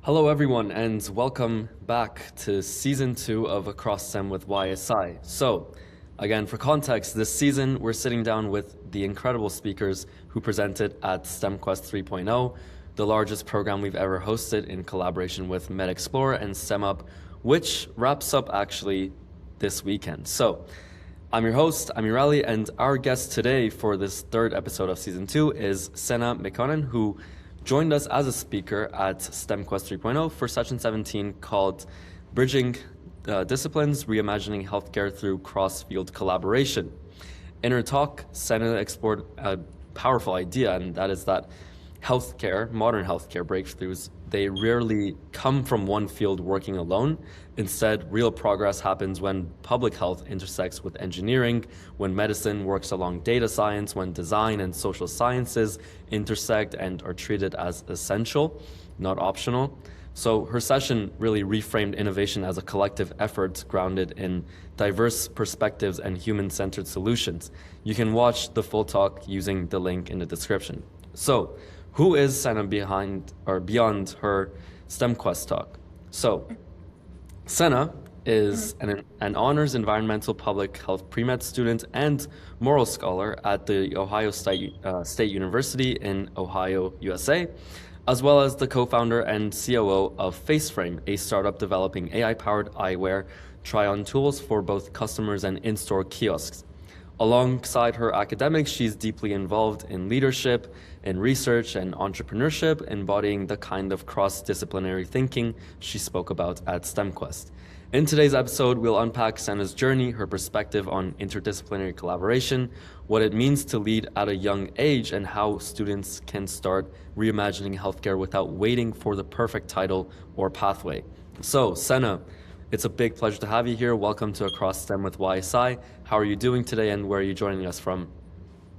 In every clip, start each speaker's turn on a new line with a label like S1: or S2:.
S1: Hello, everyone, and welcome back to season 2 of Across STEM with YSI. So, again, for context, this season we're sitting down with the incredible speakers who presented at STEMQuest 3.0, the largest program we've ever hosted in collaboration with MedExplore and STEMUp, which wraps up actually this weekend. So, I'm your host, Amirali, and our guest today for this third episode of season 2 is Sena Mekonnen, who joined us as a speaker at STEMQuest 3.0 for session 17 called Bridging Disciplines, Reimagining Healthcare Through Cross-Field Collaboration. In her talk, Sena explored a powerful idea, and that is that modern healthcare breakthroughs, they rarely come from one field working alone. Instead, real progress happens when public health intersects with engineering, when medicine works along data science, when design and social sciences intersect and are treated as essential, not optional. So her session really reframed innovation as a collective effort grounded in diverse perspectives and human-centered solutions. You can watch the full talk using the link in the description. So, who is Sena beyond her STEMQuest talk? So, Sena is an honors environmental public health pre-med student and moral scholar at the Ohio State University in Ohio, USA, as well as the co-founder and COO of FaceFrame, a startup developing AI-powered eyewear try-on tools for both customers and in-store kiosks. Alongside her academics, she's deeply involved in leadership, in research, and entrepreneurship, embodying the kind of cross-disciplinary thinking she spoke about at STEMQuest. In today's episode, we'll unpack Sena's journey, her perspective on interdisciplinary collaboration, what it means to lead at a young age, and how students can start reimagining healthcare without waiting for the perfect title or pathway. So, Sena, it's a big pleasure to have you here. Welcome to Across STEM with YSI. How are you doing today, and where are you joining us from?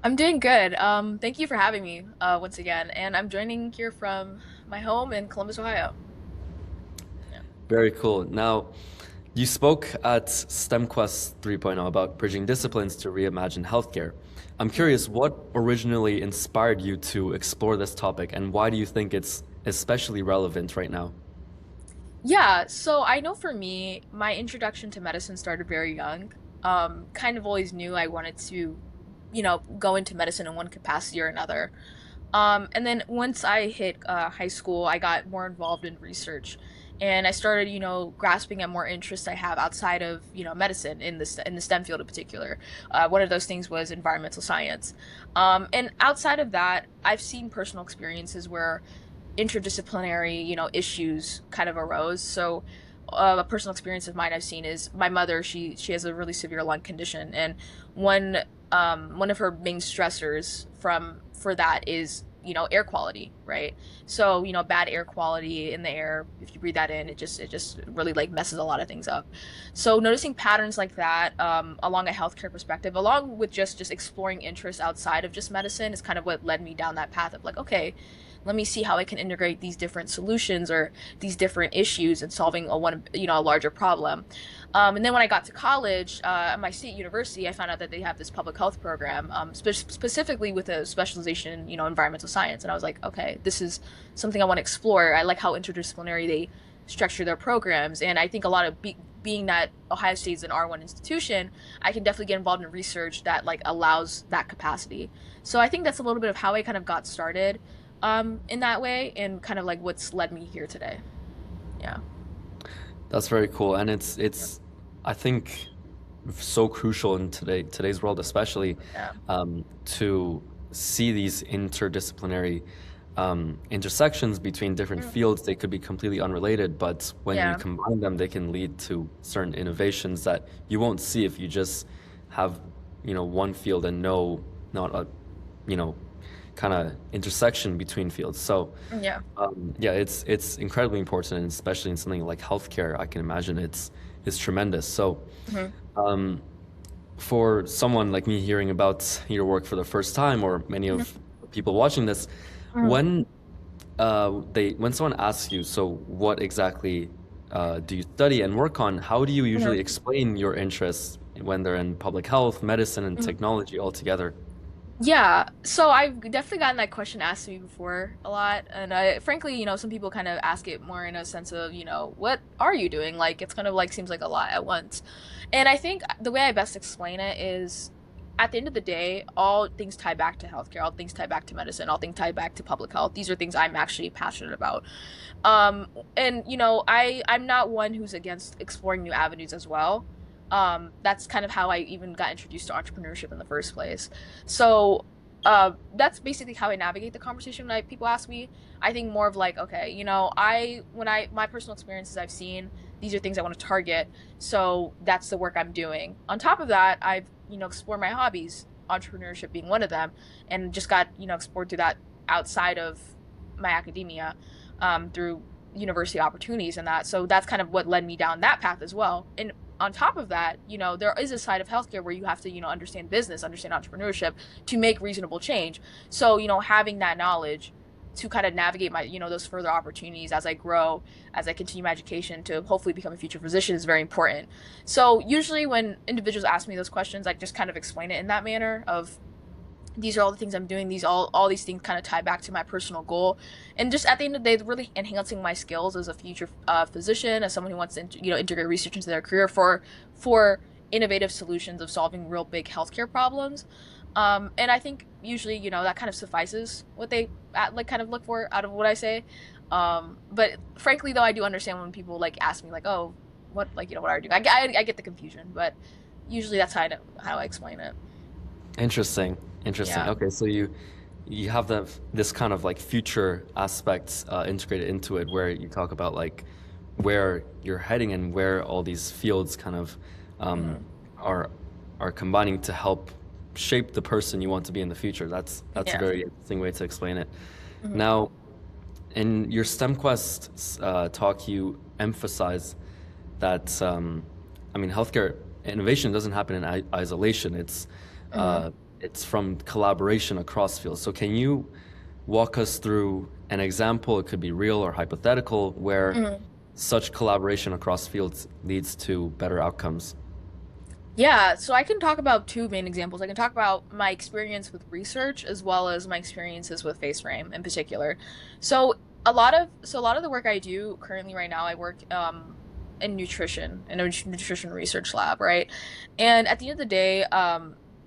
S2: I'm doing good. Thank you for having me once again. And I'm joining here from my home in Columbus, Ohio. Yeah.
S1: Very cool. Now, you spoke at STEMQuest 3.0 about bridging disciplines to reimagine healthcare. I'm curious, what originally inspired you to explore this topic, and why do you think it's especially relevant right now?
S2: Yeah, so I know for me, my introduction to medicine started very young. Kind of always knew I wanted to, go into medicine in one capacity or another. And then once I hit high school, I got more involved in research, and I started, grasping at more interests I have outside of, medicine in in the STEM field in particular. One of those things was environmental science, and outside of that, I've seen personal experiences where interdisciplinary, issues kind of arose. So a personal experience of mine I've seen is my mother. She has a really severe lung condition, and one one of her main stressors for that is air quality, right? So bad air quality in the air, if you breathe that in, it just really like messes a lot of things up. So noticing patterns like that along a healthcare perspective, along with just exploring interests outside of just medicine, is kind of what led me down that path of like, okay, let me see how I can integrate these different solutions or these different issues in solving a larger problem. And then when I got to college, at my state university, I found out that they have this public health program, specifically with a specialization in, environmental science. And I was like, okay, this is something I want to explore. I like how interdisciplinary they structure their programs. And I think a lot of being that Ohio State is an R1 institution, I can definitely get involved in research that like allows that capacity. So I think that's a little bit of how I kind of got started in that way, and kind of like what's led me here today. Yeah.
S1: That's very cool, and it's I think so crucial in today's world, especially
S2: Yeah.
S1: to see these interdisciplinary intersections between different
S2: Mm.
S1: fields. They could be completely unrelated, but when you
S2: Yeah.
S1: combine them, they can lead to certain innovations that you won't see if you just have, one field and not a, you know, kind of intersection between fields. So,
S2: Yeah.
S1: yeah, it's incredibly important, and especially in something like healthcare, I can imagine it's tremendous. So,
S2: Hmm.
S1: um, for someone like me hearing about your work for the first time, or many
S2: Hmm.
S1: of people watching this,
S2: Hmm.
S1: when when someone asks you, so what exactly do you study and work on? How do you
S2: Hmm.
S1: usually explain your interests when they're in public health, medicine, and
S2: Hmm.
S1: technology all together?
S2: Yeah, so I've definitely gotten that question asked to me before a lot, and I, frankly, some people kind of ask it more in a sense of, what are you doing? Like it's kind of like seems like a lot at once, and I think the way I best explain it is, at the end of the day, all things tie back to healthcare, all things tie back to medicine, all things tie back to public health. These are things I'm actually passionate about, um, and I'm not one who's against exploring new avenues as well. That's kind of how I even got introduced to entrepreneurship in the first place. So that's basically how I navigate the conversation when people ask me. I think more of like, okay, my personal experiences I've seen, these are things I want to target. So that's the work I'm doing. On top of that, I've, explored my hobbies, entrepreneurship being one of them, and just got, explored through that outside of my academia, through university opportunities and that. So that's kind of what led me down that path as well. And on top of that, there is a side of healthcare where you have to, understand business, understand entrepreneurship to make reasonable change. So, having that knowledge to kind of navigate my, those further opportunities as I grow, as I continue my education to hopefully become a future physician is very important. So usually when individuals ask me those questions, I just kind of explain it in that manner of, these are all the things I'm doing. All these things kind of tie back to my personal goal, and just at the end of the day, really enhancing my skills as a future physician, as someone who wants to integrate research into their career for innovative solutions of solving real big healthcare problems. And I think usually that kind of suffices what they like kind of look for out of what I say. But frankly, though, I do understand when people like ask me like, oh, what like what are you doing? I get the confusion, but usually that's how I explain it.
S1: Interesting. Interesting.
S2: Yeah.
S1: Okay, so you have this kind of like future aspects integrated into it, where you talk about like where you're heading and where all these fields kind of um,
S2: Hmm.
S1: are combining to help shape the person you want to be in the future. That's a
S2: Yeah.
S1: very interesting way to explain it.
S2: Hmm.
S1: Now, in your STEM Quest talk, you emphasize that I mean, healthcare innovation doesn't happen in isolation.
S2: Hmm.
S1: Uh, it's from collaboration across fields. So can you walk us through an example? It could be real or hypothetical, where
S2: Hmm.
S1: such collaboration across fields leads to better outcomes.
S2: Yeah, so I can talk about two main examples. I can talk about my experience with research as well as my experiences with face frame in particular. So a lot of the work I do currently right now, I work in nutrition in a nutrition research lab, right? And at the end of the day,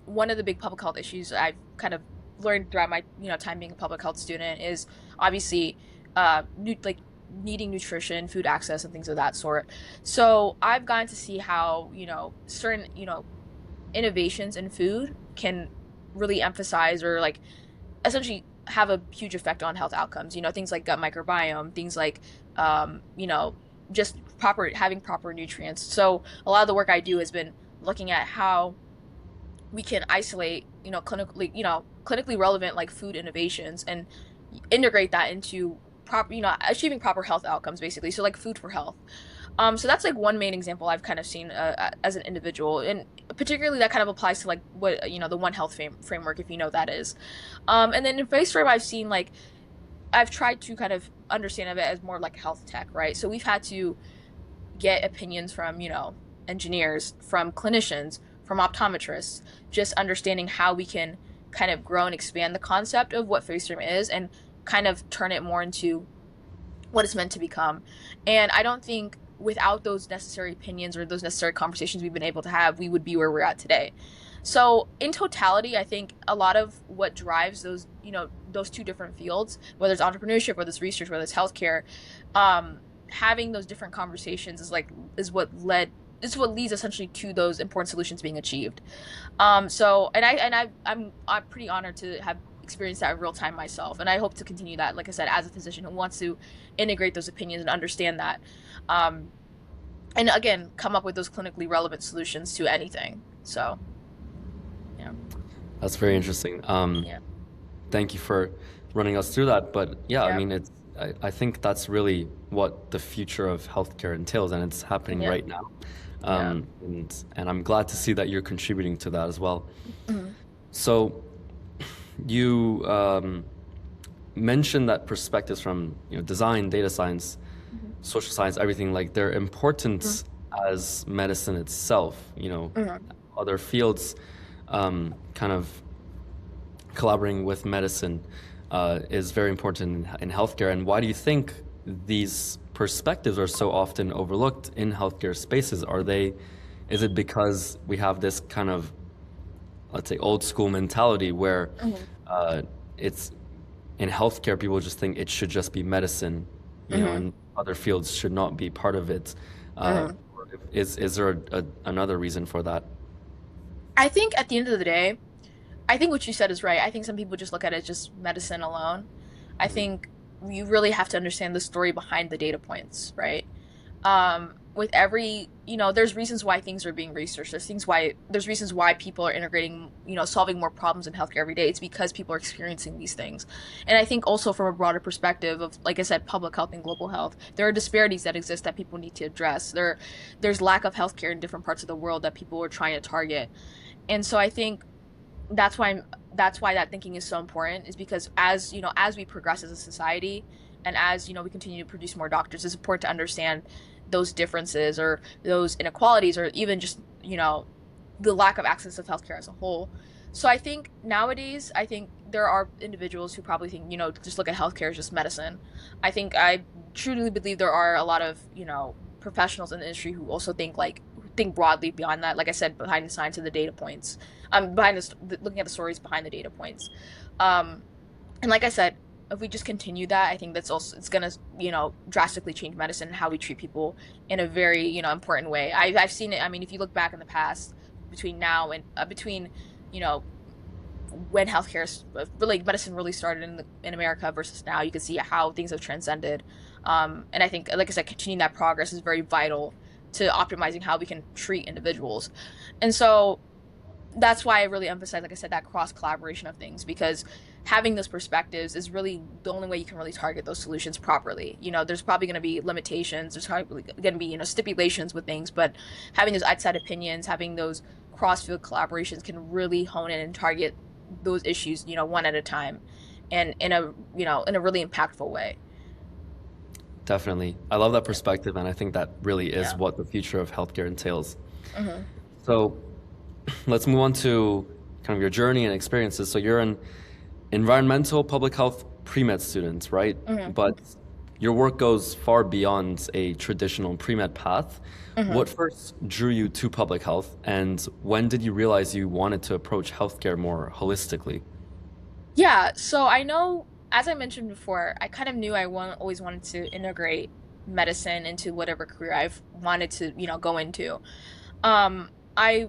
S2: one of the big public health issues I've kind of learned throughout my time being a public health student is obviously like needing nutrition, food access, and things of that sort. So I've gotten to see how, certain, innovations in food can really emphasize or like essentially have a huge effect on health outcomes. Things like gut microbiome, things like, just having proper nutrients. So a lot of the work I do has been looking at how we can isolate, clinically relevant like food innovations and integrate that into proper, achieving proper health outcomes basically. So like food for health. So that's like one main example I've kind of seen as an individual, and particularly that kind of applies to like what the One Health framework, if you know what that is. And then in face frame, I've seen like I've tried to kind of understand of it as more like health tech, right? So we've had to get opinions from engineers, from clinicians, from optometrists, just understanding how we can kind of grow and expand the concept of what face frame is and kind of turn it more into what it's meant to become. And I don't think without those necessary opinions or those necessary conversations we've been able to have, we would be where we're at today. So in totality, I think a lot of what drives those two different fields, whether it's entrepreneurship, whether it's research, whether it's healthcare, having those different conversations is what leads essentially to those important solutions being achieved. So I'm pretty honored to have experienced that in real time myself, and I hope to continue that. Like I said, as a physician who wants to integrate those opinions and understand that, um, and again, come up with those clinically relevant solutions to anything. So yeah,
S1: That's very interesting.
S2: yeah,
S1: Thank you for running us through that. But yeah, I
S2: yeah,
S1: mean, I think that's really what the future of healthcare entails, and it's happening
S2: yeah,
S1: right now.
S2: yeah.
S1: And I'm glad to see that you're contributing to that as well.
S2: Mhm,
S1: So you mentioned that perspectives from design, data science,
S2: mhm,
S1: social science, everything like they're
S2: mhm,
S1: important as medicine itself.
S2: mhm,
S1: Other fields kind of collaborating with medicine is very important in healthcare. And why do you think these perspectives are so often overlooked in healthcare spaces? Is it because we have this kind of, let's say, old school mentality where
S2: Hmm.
S1: uh, it's in healthcare, people just think it should just be medicine,
S2: Hmm.
S1: and other fields should not be part of it.
S2: Hmm.
S1: Or is there another reason for that?
S2: I think at the end of the day, I think what you said is right. I think some people just look at it as just medicine alone. I think you really have to understand the story behind the data points, right? With every, there's reasons why things are being researched. There's reasons why people are integrating, solving more problems in healthcare every day. It's because people are experiencing these things. And I think also from a broader perspective of, like I said, public health and global health, there are disparities that exist that people need to address. There's lack of healthcare in different parts of the world that people are trying to target. And so I think that's why that's why that thinking is so important, is because as we progress as a society, and as we continue to produce more doctors, it's important to understand those differences or those inequalities, or even just the lack of access of healthcare as a whole. So I think nowadays, I think there are individuals who probably think, just look at healthcare as just medicine. I truly believe there are a lot of professionals in the industry who also think broadly beyond that. Like I said, behind the science and the data points, behind looking at the stories behind the data points. Um, and like I said, if we just continue that, I think it's gonna drastically change medicine and how we treat people in a very important way. I've seen it. I mean, if you look back in the past, between now and between you know when really medicine really started in America versus now, you can see how things have transcended. And I think, like I said, continuing that progress is very vital to optimizing how we can treat individuals. And so that's why I really emphasize, like I said, that cross collaboration of things, because having those perspectives is really the only way you can really target those solutions properly. There's probably going to be limitations, there's probably going to be stipulations with things, but having those outside opinions, having those cross field collaborations can really hone in and target those issues, one at a time, and in a really impactful way.
S1: Definitely. I love that perspective, and I think that really is
S2: Yeah.
S1: what the future of healthcare entails.
S2: Hmm.
S1: So let's move on to kind of your journey and experiences. So you're an environmental public health pre-med student, right?
S2: Hmm.
S1: But your work goes far beyond a traditional pre-med path.
S2: Hmm.
S1: What first drew you to public health, and when did you realize you wanted to approach healthcare more holistically?
S2: Yeah, so I know, as I mentioned before, I kind of knew always wanted to integrate medicine into whatever career I've wanted to, go into. I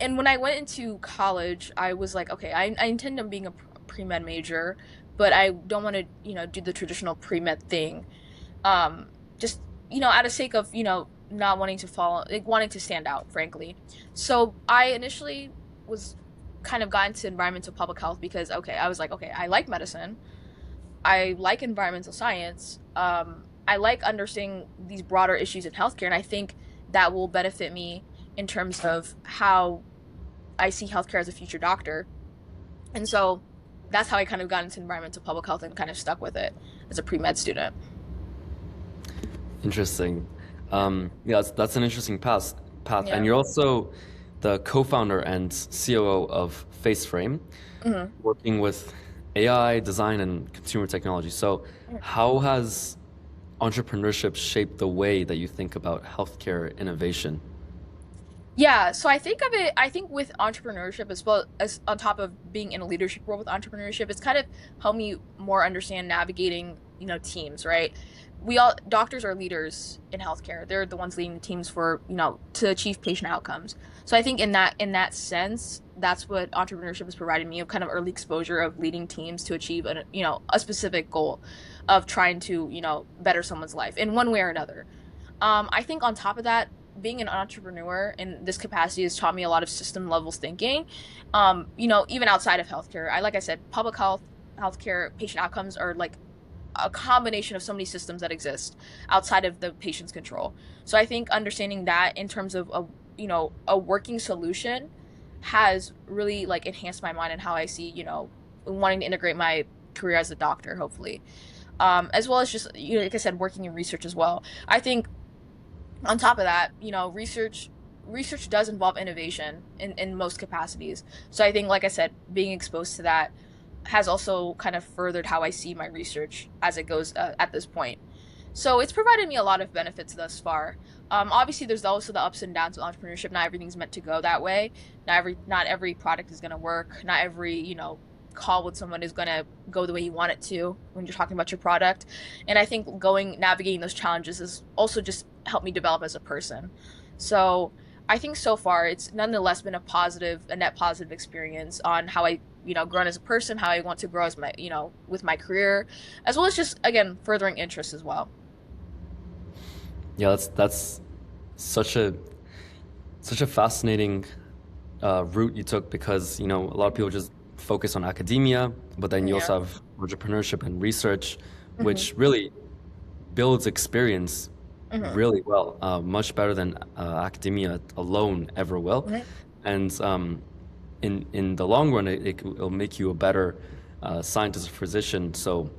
S2: and when I went into college, I was like, okay, I intend on being a pre-med major, but I don't want to, do the traditional pre-med thing. Just, out of sake of, not wanting to follow, like wanting to stand out, frankly. So I initially was kind of got into environmental public health because, okay, I was like, okay, I like medicine. I like environmental science. I like understanding these broader issues in healthcare, and I think that will benefit me in terms of how I see healthcare as a future doctor. And so that's how I kind of got into environmental public health and kind of stuck with it as a pre-med student.
S1: Interesting. Yeah, that's an interesting path. And
S2: Yeah.
S1: you're also the co-founder and COO of FaceFrame,
S2: Hmm.
S1: working with AI, design, and consumer technology. So, how has entrepreneurship shaped the way that you think about healthcare innovation?
S2: Yeah, so I think with entrepreneurship, as well as on top of being in a leadership role with entrepreneurship, it's kind of helped me more understand navigating, teams, right? We all doctors are leaders in healthcare. They're the ones leading teams for, to achieve patient outcomes. So I think in that sense, that's what entrepreneurship has provided me, of kind of early exposure of leading teams to achieve a specific goal of trying to, better someone's life in one way or another. I think on top of that, being an entrepreneur in this capacity has taught me a lot of system levels thinking. Even outside of healthcare, like I said, public health, healthcare, patient outcomes are like a combination of so many systems that exist outside of the patient's control. So I think understanding that in terms of a working solution has really like enhanced my mind and how I see, wanting to integrate my career as a doctor, hopefully. As well as just, like I said, working in research as well. I think on top of that, research research does involve innovation in most capacities. So I think, like I said, being exposed to that has also kind of furthered how I see my research as it goes at this point. So it's provided me a lot of benefits thus far. Obviously, there's also the ups and downs of entrepreneurship. Not everything's meant to go that way. Not every product is going to work. Not every call with someone is going to go the way you want it to when you're talking about your product. And I think navigating those challenges has also just helped me develop as a person. So I think so far it's nonetheless been a net positive experience on how I grown as a person, how I want to grow as my with my career, as well as just again furthering interests as well.
S1: Yeah, that's such a such a fascinating route you took because a lot of people just focus on academia, but then you
S2: Yeah.
S1: also have entrepreneurship and research,
S2: Hmm.
S1: which really builds experience
S2: Hmm.
S1: really well, much better than academia alone ever will.
S2: Hmm.
S1: And in the long run, it'll make you a better scientist or physician. So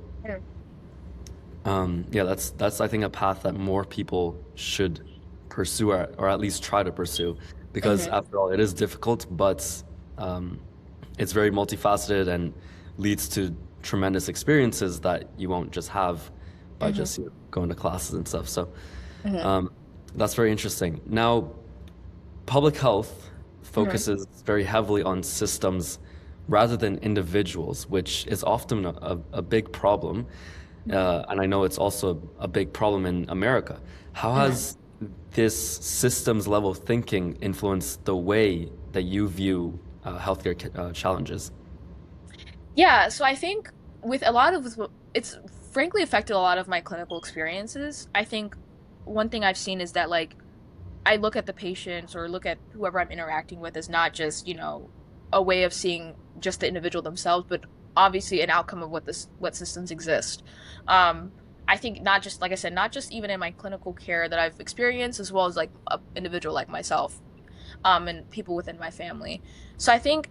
S1: yeah, that's I think a path that more people should pursue or at least try to pursue, because
S2: Hmm.
S1: after all, it is difficult, but um, it's very multifaceted and leads to tremendous experiences that you won't just have by
S2: Hmm.
S1: just going to classes and stuff. So
S2: Hmm.
S1: um, that's very interesting. Now, public health
S2: Hmm.
S1: focuses very heavily on systems rather than individuals, which is often a big problem. And I know it's also a big problem in America. How
S2: Hmm.
S1: has this systems level thinking influenced the way that you view healthcare challenges?
S2: Yeah, so I think with a lot of it's frankly affected a lot of my clinical experiences. I think one thing I've seen is that like I look at the patients or look at whoever I'm interacting with as not just, a way of seeing just the individual themselves, but obviously an outcome of what systems exist. Um, I think not just like I said, not just even in my clinical care that I've experienced, as well as like an individual like myself, and people within my family. So I think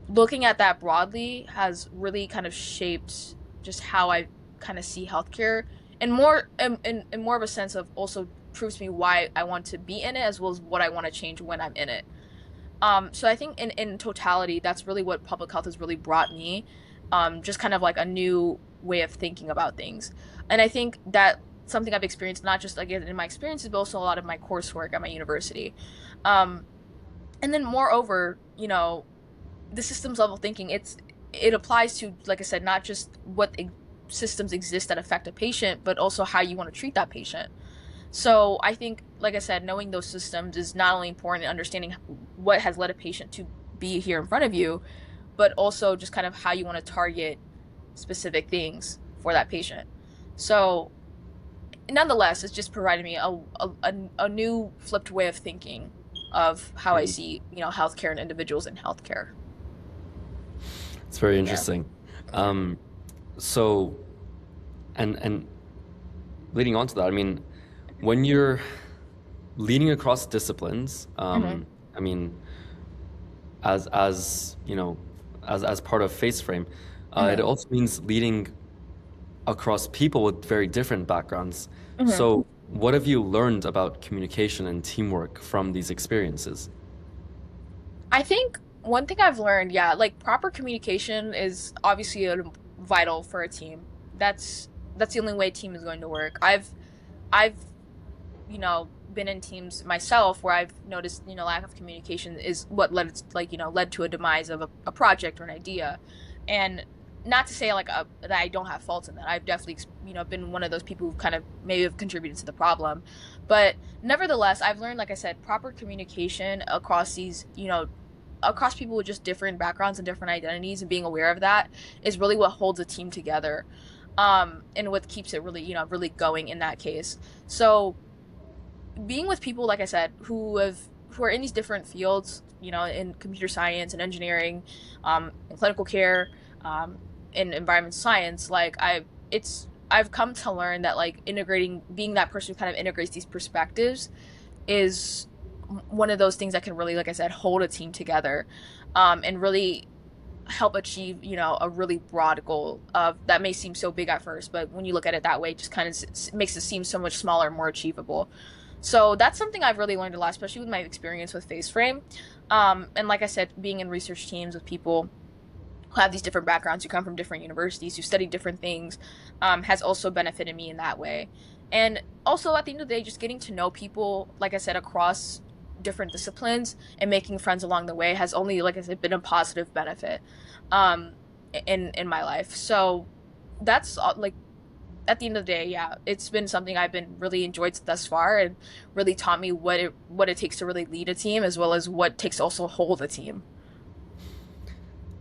S2: looking at that broadly has really kind of shaped just how I kind of see healthcare and more in more of a sense of also proves to me why I want to be in it as well as what I want to change when I'm in it. So I think in totality, that's really what public health has really brought me. Just kind of like a new way of thinking about things. And I think that something I've experienced not just again in my experiences, but also a lot of my coursework at my university. Um, and then moreover, the systems level thinking, it applies to, like I said, not just systems exist that affect a patient, but also how you want to treat that patient. So I think, like I said, knowing those systems is not only important in understanding what has led a patient to be here in front of you, but also just kind of how you want to target specific things for that patient. So nonetheless, it's just provided me a new flipped way of thinking of how I
S1: Mhm.
S2: see, healthcare and individuals in healthcare.
S1: It's very
S2: Yeah.
S1: interesting. Um, so, and leading on to that, I mean, when you're leading across disciplines,
S2: Hmm.
S1: I mean, as as part of face frame, it
S2: Hmm.
S1: also means leading across people with very different backgrounds.
S2: Hmm.
S1: So what have you learned about communication and teamwork from these experiences?
S2: I think one thing I've learned, yeah, like proper communication is obviously vital for a team. That's the only way a team is going to work. I've been in teams myself where I've noticed lack of communication is what led to a demise of a project or an idea, and not to say like that I don't have faults in that. I've definitely been one of those people who kind of maybe have contributed to the problem, but nevertheless I've learned, like I said, proper communication across across people with just different backgrounds and different identities, and being aware of that is really what holds a team together, and what keeps it really really going in that case. So being with people, like I said, who are in these different fields, in computer science and engineering, in clinical care, in environment science, like I've come to learn that like integrating, being that person who kind of integrates these perspectives is one of those things that can really, like I said, hold a team together, and really help achieve, a really broad goal of that may seem so big at first, but when you look at it that way, it just kind of makes it seem so much smaller and more achievable. So that's something I've really learned a lot, especially with my experience with face frame. And like I said, being in research teams with people who have these different backgrounds, who come from different universities, who study different things, has also benefited me in that way. And also, at the end of the day, just getting to know people, like I said, across different disciplines and making friends along the way has only, like I said, been a positive benefit um, in my life. So that's like at the end of the day, yeah, it's been something I've been really enjoyed thus far, and really taught me what it takes to really lead a team, as well as what it takes to also hold a team.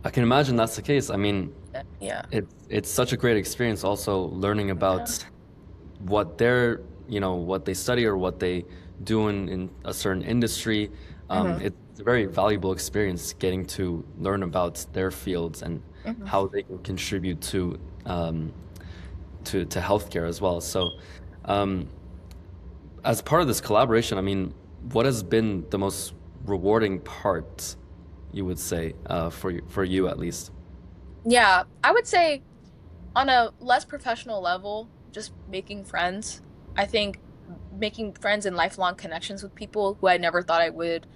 S1: I can imagine that's the case. I mean,
S2: Yeah.
S1: it's such a great experience also learning
S2: Yeah.
S1: about what they're, what they study or what they do in a certain industry.
S2: Hmm.
S1: It's a very valuable experience getting to learn about their fields and
S2: Hmm.
S1: how they can contribute to healthcare as well. So, um, as part of this collaboration, I mean, what has been the most rewarding part, you would say, for you at least?
S2: Yeah, I would say on a less professional level, just making friends. I think making friends and lifelong connections with people who I never thought I would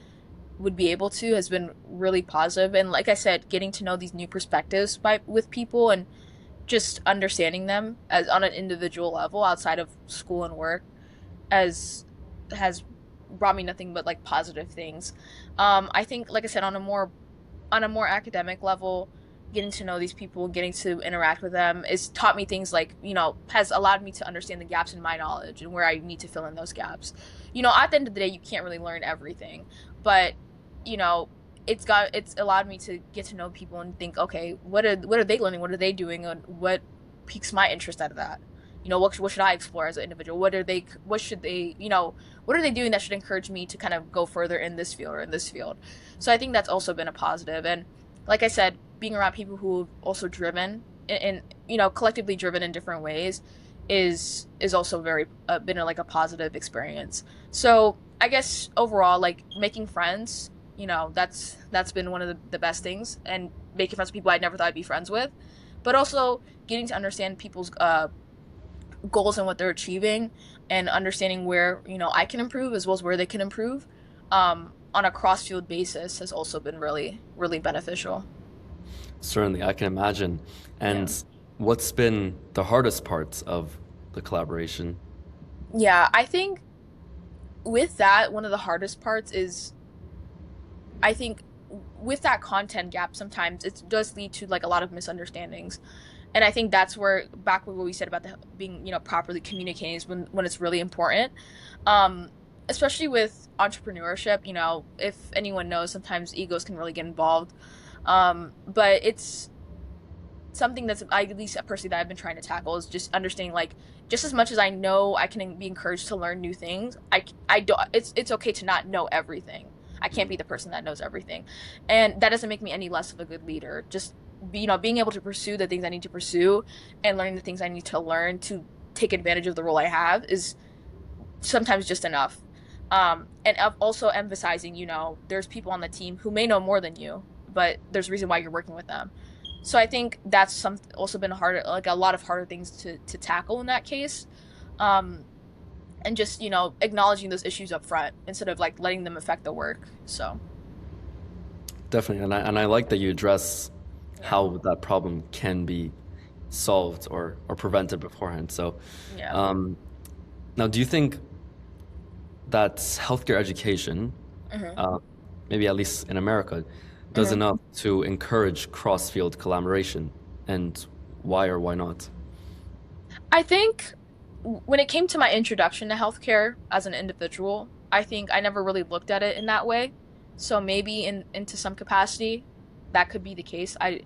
S2: be able to has been really positive. And like I said, getting to know these new perspectives by with people and just understanding them as on an individual level outside of school and work as has brought me nothing but like positive things. I think, like I said, on a more academic level, getting to know these people, getting to interact with them, is taught me things like, has allowed me to understand the gaps in my knowledge and where I need to fill in those gaps. At the end of the day, you can't really learn everything, but you know, it's allowed me to get to know people and think, okay, what are they learning? What are they doing? And what piques my interest out of that? What should I explore as an individual? What are they doing that should encourage me to kind of go further in this field or in this field? So I think that's also been a positive. And like I said, being around people who have also driven and collectively driven in different ways is also very been like a positive experience. So I guess overall, like making friends, that's been one of the best things, and making friends with people I never thought I'd be friends with, but also getting to understand people's goals and what they're achieving, and understanding where I can improve as well as where they can improve on a cross field basis has also been really really beneficial.
S1: Certainly, I can imagine.
S2: Yeah.
S1: And what's been the hardest parts of the collaboration?
S2: Yeah, I think with that, one of the hardest parts is, I think, with that content gap, sometimes it does lead to like a lot of misunderstandings. And I think that's where, back with what we said about the being, properly communicating, is when it's really important. Um, Especially with entrepreneurship, if anyone knows, sometimes egos can really get involved. But it's something that's, at least personally, that I've been trying to tackle, is just understanding, like, just as much as I know I can be encouraged to learn new things, I don't, it's okay to not know everything. I can't be the person that knows everything. And that doesn't make me any less of a good leader. Just being able to pursue the things I need to pursue and learning the things I need to learn to take advantage of the role I have is sometimes just enough. And also emphasizing, there's people on the team who may know more than you, but there's a reason why you're working with them. So I think that's also been harder, like a lot of harder things to tackle in that case. Um, and just, acknowledging those issues up front instead of like letting them affect the work. So,
S1: Definitely, and I like that you address
S2: yeah.
S1: how that problem can be solved or prevented beforehand. So,
S2: Yeah.
S1: um, now, do you think that healthcare education,
S2: Hmm.
S1: uh, maybe at least in America, does
S2: Hmm.
S1: enough to encourage cross-field collaboration, and why or why not?
S2: I think when it came to my introduction to healthcare as an individual, I think I never really looked at it in that way. So maybe into some capacity, that could be the case. I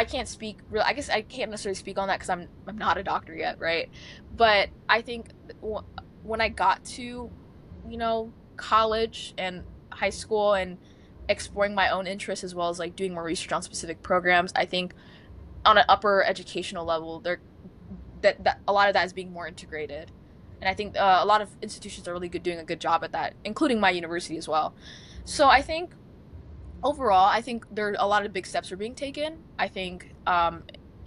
S2: can't speak real. I guess I can't necessarily speak on that because I'm not a doctor yet, right? But I think when I got to, college and high school, and exploring my own interests as well as like doing more research on specific programs, I think on an upper educational level, there that a lot of that is being more integrated. And I think a lot of institutions are really good doing a good job at that, including my university as well. So I think overall, I think there are a lot of big steps are being taken. I think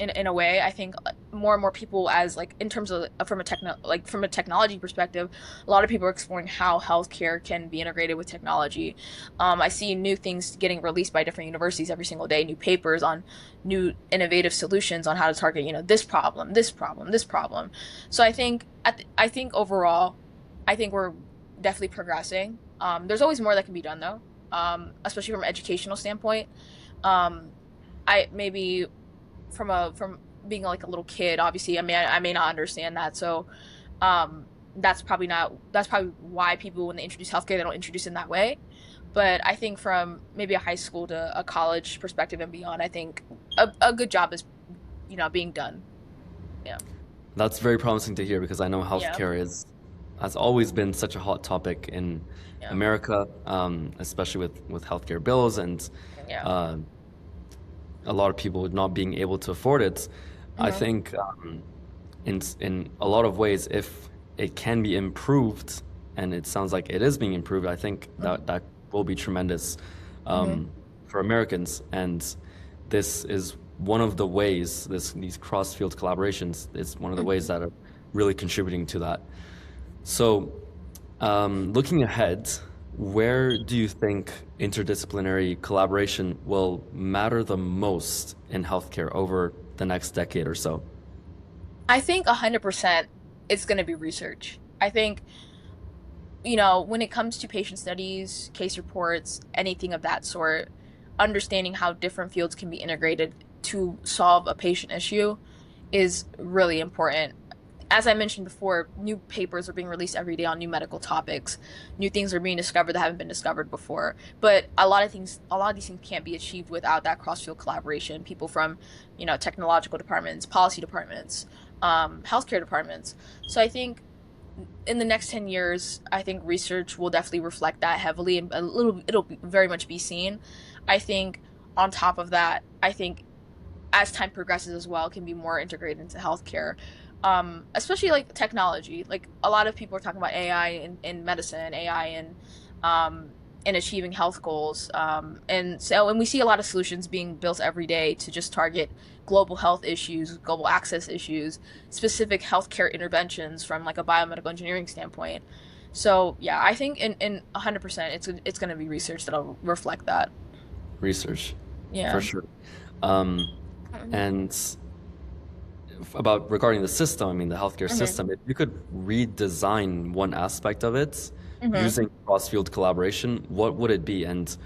S2: in a way. I think more and more people, as like in terms of from a technology perspective, a lot of people are exploring how healthcare can be integrated with technology. I see new things getting released by different universities every single day, new papers on new innovative solutions on how to target, this problem, this problem, this problem. So I think overall, I think we're definitely progressing. There's always more that can be done though, especially from an educational standpoint. Um, I maybe from being like a little kid, obviously, I may not understand that. So, that's probably why people, when they introduce healthcare, they don't introduce it in that way. But I think from maybe a high school to a college perspective and beyond, I think a good job is, being done. Yeah.
S1: That's very promising to hear because I know
S2: Yeah.
S1: healthcare has always been such a hot topic in
S2: Yeah.
S1: America, especially with healthcare bills and
S2: Yeah.
S1: uh, a lot of people not being able to afford it. I
S2: Hmm.
S1: think in a lot of ways, if it can be improved, and it sounds like it is being improved, I think
S2: Hmm.
S1: that will be tremendous
S2: Hmm.
S1: um, for Americans. And this is one of the ways, these cross-field collaborations is one of the ways
S2: Hmm.
S1: that are really contributing to that. So, looking ahead, where do you think interdisciplinary collaboration will matter the most in healthcare over the next decade or so?
S2: I think 100% it's going to be research. I think, when it comes to patient studies, case reports, anything of that sort, understanding how different fields can be integrated to solve a patient issue is really important. As I mentioned before, new papers are being released every day on new medical topics. New things are being discovered that haven't been discovered before. But a lot of these things can't be achieved without that cross-field collaboration. People from, technological departments, policy departments, healthcare departments. So I think in the next 10 years, I think research will definitely reflect that heavily, and it'll very much be seen. I think on top of that, I think as time progresses as well, can be more integrated into healthcare. Especially like technology. Like a lot of people are talking about AI in medicine, AI in achieving health goals. And we see a lot of solutions being built every day to just target global health issues, global access issues, specific healthcare interventions from like a biomedical engineering standpoint. So yeah, I think in 100% it's going to be research that'll reflect that.
S1: Research, for
S2: Yeah.
S1: sure. Um,
S2: Hmm.
S1: and about regarding the system, I mean, the healthcare
S2: Hmm.
S1: system, if you could redesign one aspect of it
S2: Hmm.
S1: using cross-field collaboration, what would it be? And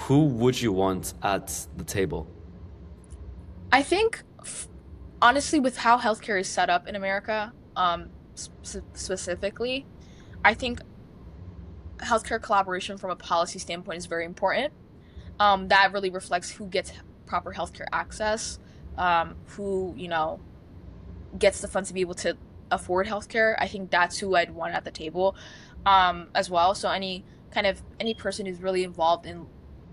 S1: who would you want at the table?
S2: I think, honestly, with how healthcare is set up in America, specifically, I think healthcare collaboration from a policy standpoint is very important. That really reflects who gets proper healthcare access, who, gets the funds to be able to afford healthcare. I think that's who I'd want at the table, as well. So any person who's really involved in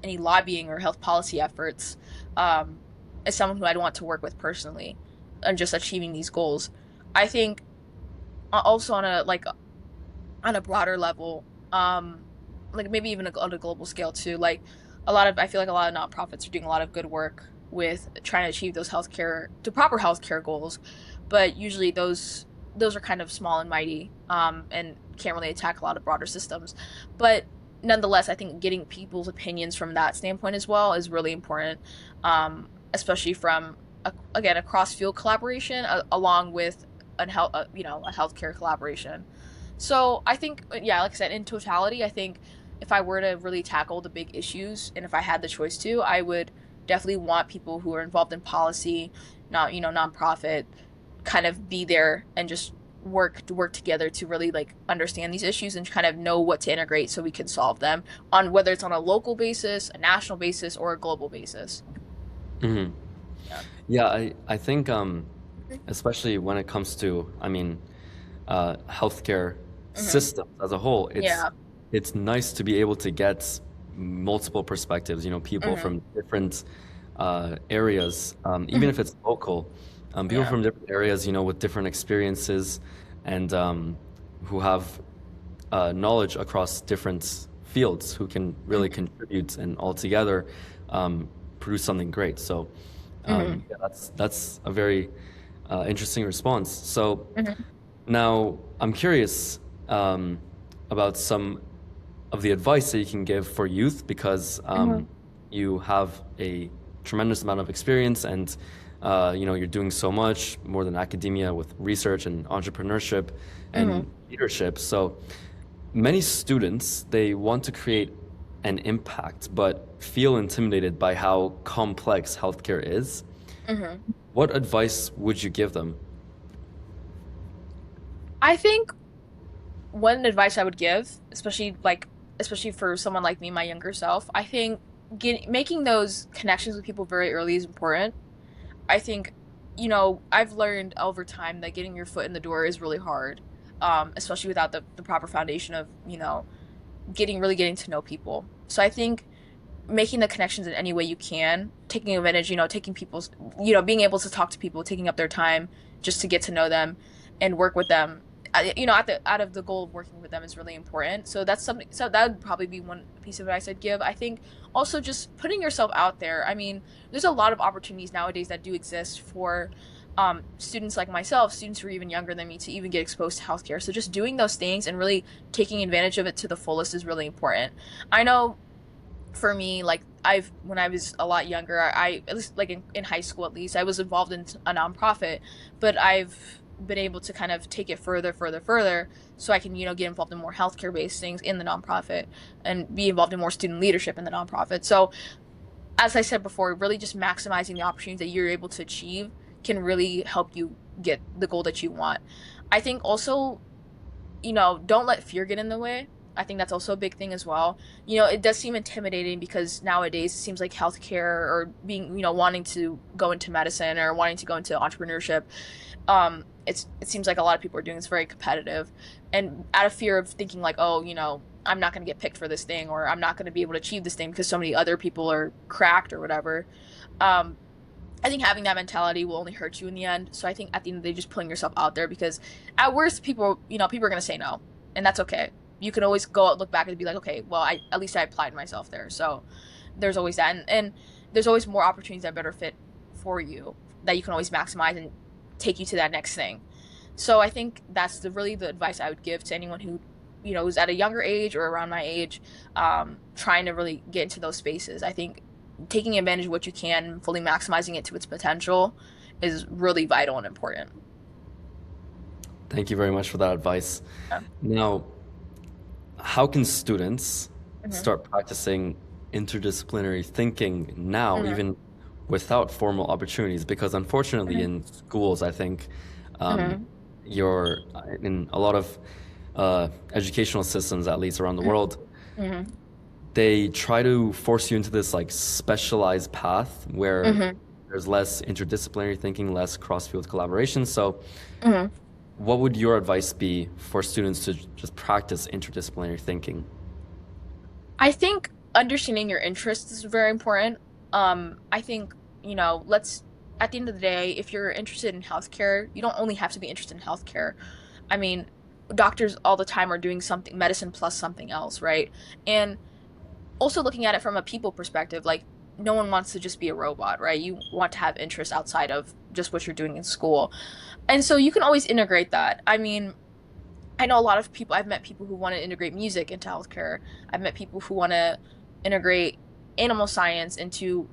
S2: any lobbying or health policy efforts, um, is someone who I'd want to work with personally, and just achieving these goals. I think also on a broader level, like maybe even on a global scale too. Like I feel like a lot of nonprofits are doing a lot of good work with trying to achieve the proper healthcare goals, but usually those are kind of small and mighty, and can't really attack a lot of broader systems. But nonetheless, I think getting people's opinions from that standpoint as well is really important, especially from again a cross field collaboration, along with a healthcare collaboration. So I think, yeah, like I said, in totality, I think if I were to really tackle the big issues, and if I had the choice to, I would definitely want people who are involved in policy, not nonprofit, kind of be there and just work together to really like understand these issues and kind of know what to integrate so we can solve them on whether it's on a local basis, a national basis, or a global basis.
S1: Hmm.
S2: Yeah.
S1: Yeah, I think especially when it comes to, I mean, healthcare
S2: Hmm.
S1: systems as a whole,
S2: Yeah.
S1: it's nice to be able to get multiple perspectives, people
S2: Hmm.
S1: from different areas, even if
S2: Hmm.
S1: it's local, people
S2: Yeah.
S1: from different areas, with different experiences and who have knowledge across different fields who can really
S2: Hmm.
S1: contribute and altogether produce something great. So
S2: Hmm.
S1: Yeah, that's a very interesting response. So
S2: Hmm.
S1: now I'm curious about some of the advice that you can give for youth because
S2: Hmm.
S1: you have a tremendous amount of experience and you're doing so much more than academia with research and entrepreneurship
S2: Hmm.
S1: and leadership. So many students, they want to create an impact but feel intimidated by how complex healthcare is.
S2: Hmm.
S1: What advice would you give them?
S2: I think one advice I would give, especially for someone like me, my younger self, I think making those connections with people very early is important. I think, I've learned over time that getting your foot in the door is really hard, especially without the proper foundation of, getting to know people. So I think making the connections in any way you can, taking advantage, taking people's, being able to talk to people, taking up their time just to get to know them and work with them. At the out of the goal of working with them is really important. So that's something. So that would probably be one piece of advice I'd give. I think also just putting yourself out there. I mean, there's a lot of opportunities nowadays that do exist for students like myself, students who are even younger than me, to even get exposed to healthcare. So just doing those things and really taking advantage of it to the fullest is really important. I know for me, like when I was a lot younger, I at least like in high school at least, I was involved in a nonprofit, but I've been able to kind of take it further, so I can, get involved in more healthcare based things in the nonprofit and be involved in more student leadership in the nonprofit. So as I said before, really just maximizing the opportunities that you're able to achieve can really help you get the goal that you want. I think also, don't let fear get in the way. I think that's also a big thing as well. It does seem intimidating because nowadays it seems like healthcare or being, wanting to go into medicine or wanting to go into entrepreneurship, it seems like a lot of people are doing this very competitive and out of fear of thinking like, oh, I'm not going to get picked for this thing or I'm not going to be able to achieve this thing because so many other people are cracked or whatever. Um, I think having that mentality will only hurt you in the end. So I think at the end of the day, just putting yourself out there because at worst, people are going to say no, and that's okay. You can always go out, look back and be like, okay, well, at least I applied myself there. So there's always that, and there's always more opportunities that better fit for you that you can always maximize and take you to that next thing. So I think that's the advice I would give to anyone who, is at a younger age or around my age, trying to really get into those spaces. I think taking advantage of what you can, fully maximizing it to its potential, is really vital and important.
S1: Thank you very much for that advice.
S2: Yeah.
S1: Now, how can students
S2: Hmm.
S1: start practicing interdisciplinary thinking now,
S2: Hmm.
S1: even without formal opportunities? Because unfortunately,
S2: Hmm.
S1: in schools, I think um,
S2: Hmm.
S1: you're in a lot of educational systems, at least around the world,
S2: Hmm.
S1: they try to force you into this like specialized path where
S2: Hmm.
S1: there's less interdisciplinary thinking, less cross-field collaboration. So,
S2: Hmm.
S1: what would your advice be for students to just practice interdisciplinary thinking?
S2: I think understanding your interests is very important. I think, let's at the end of the day, if you're interested in healthcare, you don't only have to be interested in healthcare. I mean, doctors all the time are doing something, medicine plus something else, right? And also looking at it from a people perspective, like no one wants to just be a robot, right? You want to have interests outside of just what you're doing in school. And so you can always integrate that. I mean, I know a lot of people, I've met people who want to integrate music into healthcare. I've met people who want to integrate animal science into,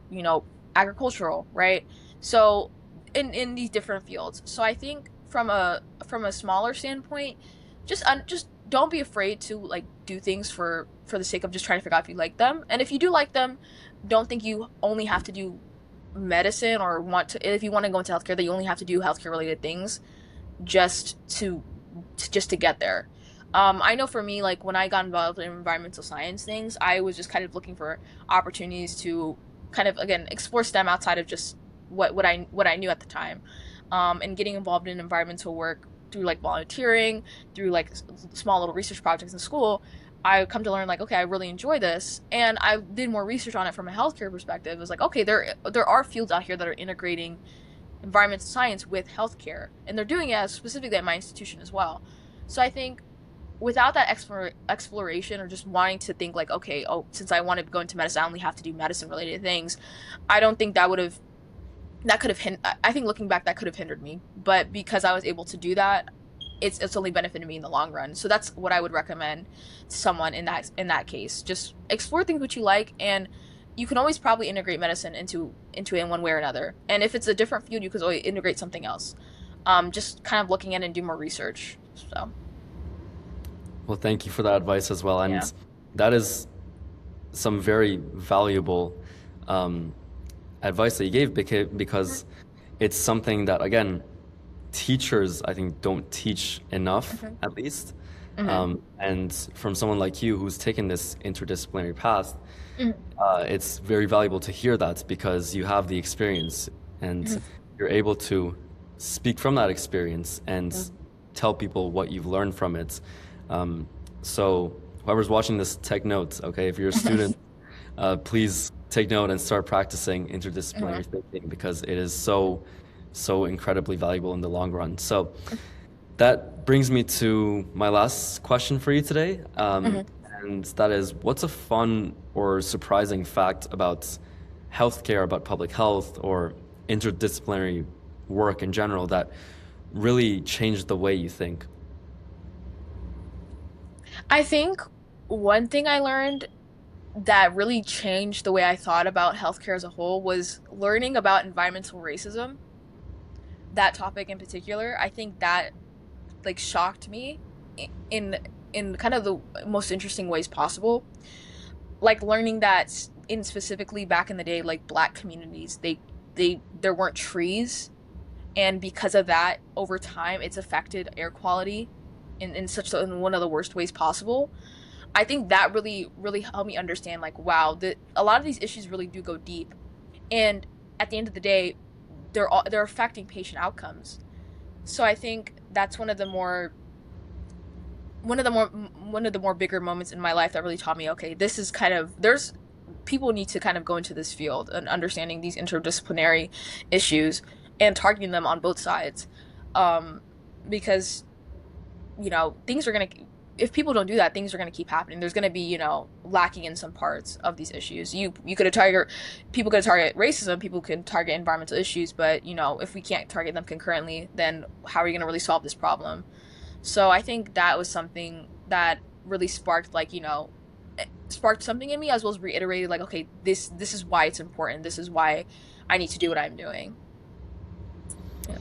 S2: agricultural, right? So in these different fields. So I think from a smaller standpoint, just don't be afraid to like do things for the sake of just trying to figure out if you like them. And if you do like them, don't think you only have to do medicine or if you want to go into healthcare that you only have to do healthcare related things just to get there. I know for me, like when I got involved in environmental science things, I was just kind of looking for opportunities to kind of again explore STEM outside of just what I knew at the time, and getting involved in environmental work through like volunteering, through like small little research projects in school. I come to learn like okay, I really enjoy this, and I did more research on it from a healthcare perspective. It was like okay, there are fields out here that are integrating environmental science with healthcare, and they're doing it specifically at my institution as well. So I think without that exploration or just wanting to think like, okay, oh, since I want to go into medicine, I only have to do medicine related things. I don't think that would have that could have I think looking back that could have hindered me, but because I was able to do that, it's only benefited me in the long run. So that's what I would recommend to someone in that case. Just explore things which you like, and you can always probably integrate medicine into it in one way or another. And if it's a different field, you could always integrate something else. Just kind of looking at it and do more research. So
S1: Well, thank you for that advice as well. And
S2: yeah.
S1: that is some very valuable um, advice that you gave because it's something that, again, teachers, I think, don't teach enough,
S2: Mm-hmm.
S1: at least.
S2: Mm-hmm.
S1: And from someone like you who's taken this interdisciplinary path,
S2: Mm-hmm.
S1: it's very valuable to hear that because you have the experience and you're able to speak from that experience and tell people what you've learned from it. So whoever's watching this, take notes, okay? If you're a student, please take note and start practicing interdisciplinary thinking because it is so incredibly valuable in the long run. So that brings me to my last question for you today. And that is, what's a fun or surprising fact about healthcare, about public health, or interdisciplinary work in general that really changed the way you think?
S2: I think one thing I learned that really changed the way I thought about healthcare as a whole was learning about environmental racism. That topic in particular, I think that like shocked me in in kind of the most interesting ways possible. Like learning that in specifically back in the day, like black communities, they there weren't trees, and because of that, over time, it's affected air quality in one of the worst ways possible. I think that really helped me understand like wow, that a lot of these issues really do go deep, and at the end of the day, they're affecting patient outcomes. So I think that's one of the more bigger moments in my life that really taught me, okay, this is kind of there's people need to kind of go into this field and understanding these interdisciplinary issues and targeting them on both sides, um, because things are gonna if people don't do that, things are gonna keep happening. There's gonna be lacking in some parts of these issues. You could target people could target racism, people could target environmental issues, but if we can't target them concurrently, then how are you gonna really solve this problem? So I think that was something that really sparked sparked something in me, as well as reiterated like, okay, this is why it's important. This is why I need to do what I'm doing. Yeah.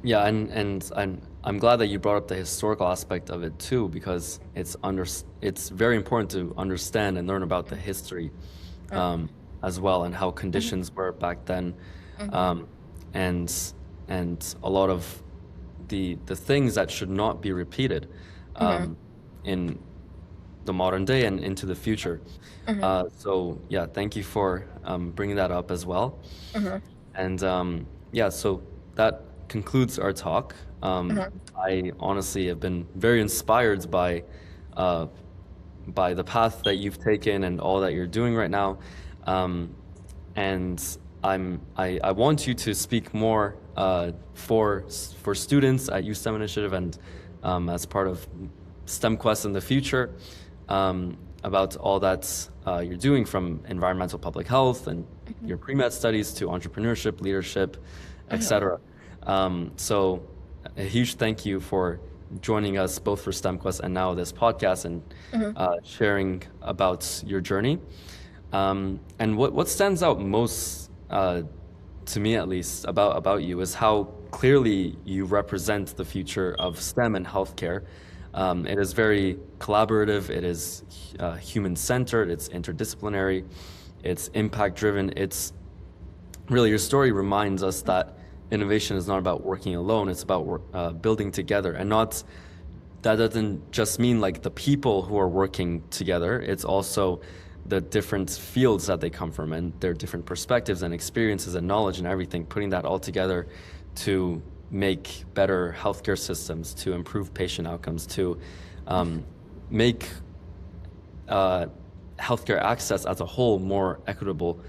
S1: Yeah, and I'm glad that you brought up the historical aspect of it too, because it's very important to understand and learn about the history as well and how
S2: Mm-hmm.
S1: conditions were back then,
S2: Mm-hmm.
S1: um, and a lot of the things that should not be repeated
S2: Mm-hmm.
S1: in the modern day and into the future.
S2: Mm-hmm.
S1: So yeah, thank you for bringing that up as well.
S2: Mm-hmm.
S1: And yeah, so that concludes our talk.
S2: Mm-hmm.
S1: I honestly have been very inspired uh, by the path that you've taken and all that you're doing right now. Um, and I want you to speak more for students at USTEM Initiative and as part of STEM Quest in the future, about all that you're doing, from environmental public health and your pre-med studies to entrepreneurship, leadership,
S2: Mm-hmm.
S1: etc. So a huge thank you for joining us both for STEM Quest and now this podcast and
S2: Mm-hmm.
S1: sharing about your journey. And what stands out most to me, at least, about you is how clearly you represent the future of STEM and healthcare. It is very collaborative. It is human-centered. It's interdisciplinary. It's impact-driven. It's really, your story reminds us that innovation is not about working alone. It's about building together, and not that doesn't just mean like the people who are working together. It's also the different fields that they come from and their different perspectives and experiences and knowledge and everything, putting that all together to make better healthcare systems, to improve patient outcomes, to make healthcare access as a whole more equitable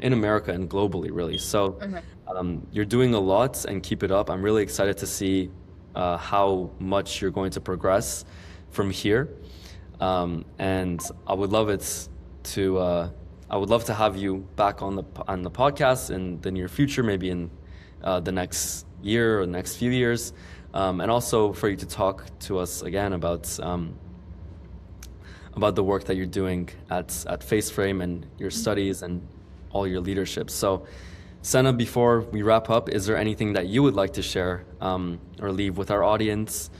S1: in America and globally, really. So
S2: Mm-hmm.
S1: you're doing a lot, and keep it up. I'm really excited to see how much you're going to progress from here. And I would love it to I would love to have you back on the podcast in the near future, maybe in the next year or next few years, and also for you to talk to us again about the work that you're doing at FaceFrame and your studies and all your leadership. So, Sena, before we wrap up, is there anything that you would like to share or leave with our audience?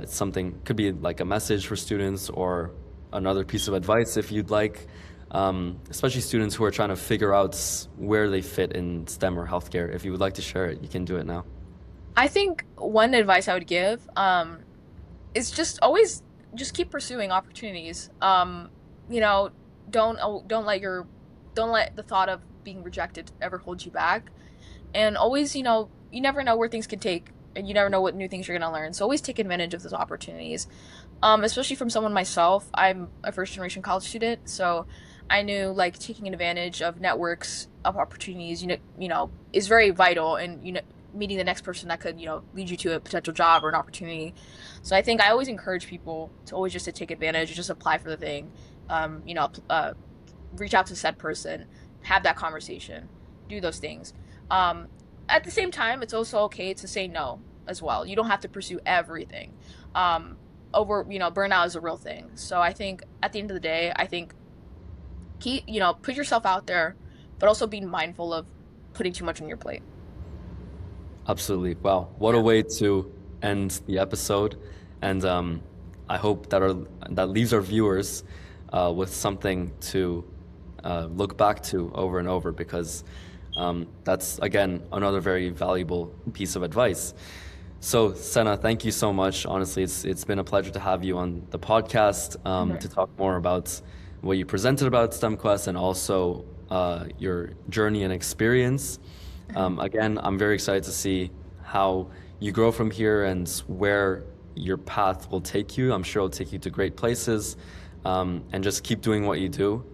S1: Something could be like a message for students or another piece of advice if you'd like, especially students who are trying to figure out where they fit in STEM or healthcare. If you would like to share it, you can do it now.
S2: I think one advice I would give is just always just keep pursuing opportunities. You know, don't let your don't let the thought of being rejected ever hold you back. And always, you never know where things can take, and you never know what new things you're gonna learn. So always take advantage of those opportunities. Especially from someone myself, I'm a first generation college student, so I knew like taking advantage of networks of opportunities, is very vital, and meeting the next person that could, lead you to a potential job or an opportunity. So I think I always encourage people to always just to take advantage, just apply for the thing, reach out to said person, have that conversation, do those things. Um, at the same time, it's also okay to say no as well. You don't have to pursue everything. Um, Burnout is a real thing. So I think at the end of the day, I think put yourself out there, but also be mindful of putting too much on your plate.
S1: Absolutely. Wow. What a
S2: Yeah.
S1: way to end the episode. And I hope that leaves our viewers with something to look back to over and over, because that's, again, another very valuable piece of advice. So, Sena, thank you so much. Honestly, it's been a pleasure to have you on the podcast to talk more about what you presented about STEMQuest and also your journey and experience. Again, I'm very excited to see how you grow from here and where your path will take you. I'm sure it'll take you to great places, and just keep doing what you do,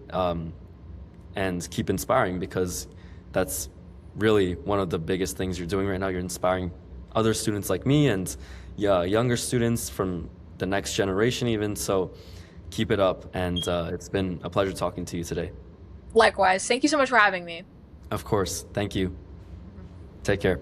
S1: and keep inspiring, because that's really one of the biggest things you're doing right now. You're inspiring other students like me and younger students from the next generation even. So keep it up. And it's been a pleasure talking to you today.
S2: Likewise. Thank you so much for having me.
S1: Of course. Thank you. Take care.